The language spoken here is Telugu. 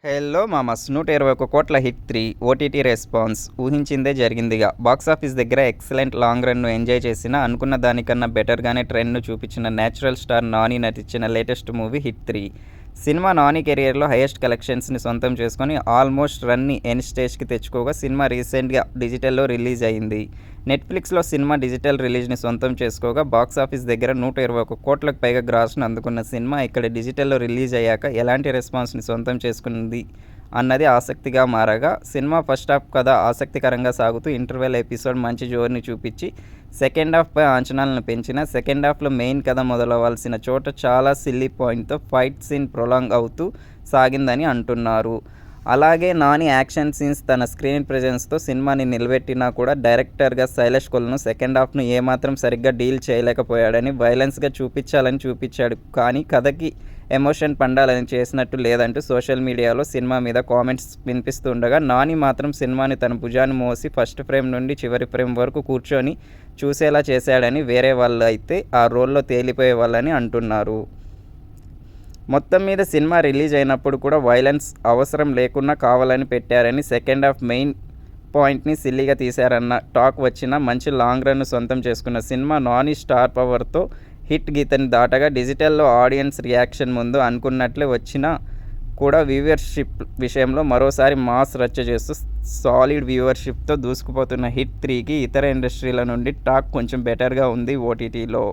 హలో మామస్ 121 కోట్ల హిట్ 3 ఓటీటీ రెస్పాన్స్ ఊహించిందే జరిగిందిగా. బాక్సాఫీస్ దగ్గర ఎక్సలెంట్ లాంగ్ రన్ను ఎంజాయ్ చేసిన, అనుకున్న దానికన్నా బెటర్గానే ట్రెండ్ను చూపించిన నేచురల్ స్టార్ నాని నటించిన latest movie hit 3. Cinema Nani కెరియర్లో హైయెస్ట్ కలెక్షన్స్ని సొంతం చేసుకొని ఆల్మోస్ట్ రన్ని ఎండ్ స్టేజ్కి తెచ్చుకోగా సినిమా రీసెంట్గా డిజిటల్లో రిలీజ్ అయింది. నెట్ఫ్లిక్స్లో సినిమా డిజిటల్ రిలీజ్ని సొంతం చేసుకోగా బాక్సాఫీస్ దగ్గర 121 కోట్లకు పైగా గ్రాస్ను అందుకున్న సినిమా ఇక్కడ డిజిటల్లో రిలీజ్ అయ్యాక ఎలాంటి రెస్పాన్స్ని సొంతం చేసుకుంది అన్నది ఆసక్తిగా మారగా, సినిమా ఫస్ట్ హాఫ్ కథ ఆసక్తికరంగా సాగుతూ ఇంటర్వెల్ ఎపిసోడ్ మంచి జోరుని చూపించి సెకండ్ హాఫ్పై అంచనాలను పెంచిన, సెకండ్ హాఫ్లో మెయిన్ కథ మొదలవలసిన చోట చాలా సిల్లీ పాయింట్తో ఫైట్ సీన్ ప్రొలాంగ్ అవుతూ సాగిందని అంటున్నారు. అలాగే నాని యాక్షన్ సీన్స్, తన స్క్రీన్ ప్రెజెన్స్తో సినిమాని నిలబెట్టినా కూడా డైరెక్టర్గా శైలేష్ కొలను సెకండ్ హాఫ్ను ఏమాత్రం సరిగ్గా డీల్ చేయలేకపోయాడని, వైలెన్స్గా చూపించాడు కానీ కథకి ఎమోషన్ పండాలని చేసినట్టు లేదంటూ సోషల్ మీడియాలో సినిమా మీద కామెంట్స్ వినిపిస్తుండగా, నాని మాత్రం సినిమాని తన భుజాన్ని మోసి ఫస్ట్ ఫ్రేమ్ నుండి చివరి ఫ్రేమ్ వరకు కూర్చొని చూసేలా చేశాడని, వేరే వాళ్ళు అయితే ఆ రోల్లో తేలిపోయే వాళ్ళని అంటున్నారు. మొత్తం మీద సినిమా రిలీజ్ అయినప్పుడు కూడా వైలెన్స్ అవసరం లేకున్నా కావాలని పెట్టారని, సెకండ్ హాఫ్ మెయిన్ పాయింట్ని సిల్లీగా తీశారన్న టాక్ వచ్చినా మంచి లాంగ్ రన్ను సొంతం చేసుకున్న సినిమా నాని స్టార్ పవర్తో హిట్ గీతని దాటగా డిజిటల్లో ఆడియన్స్ రియాక్షన్ ముందు అనుకున్నట్లే వచ్చినా కూడా వ్యూవర్షిప్ విషయంలో మరోసారి మాస్ రచ్చ చేస్తూ సాలిడ్ వ్యూవర్షిప్తో దూసుకుపోతున్న హిట్ 3కి ఇతర ఇండస్ట్రీల నుండి టాక్ కొంచెం బెటర్గా ఉంది ఓటీటీలో.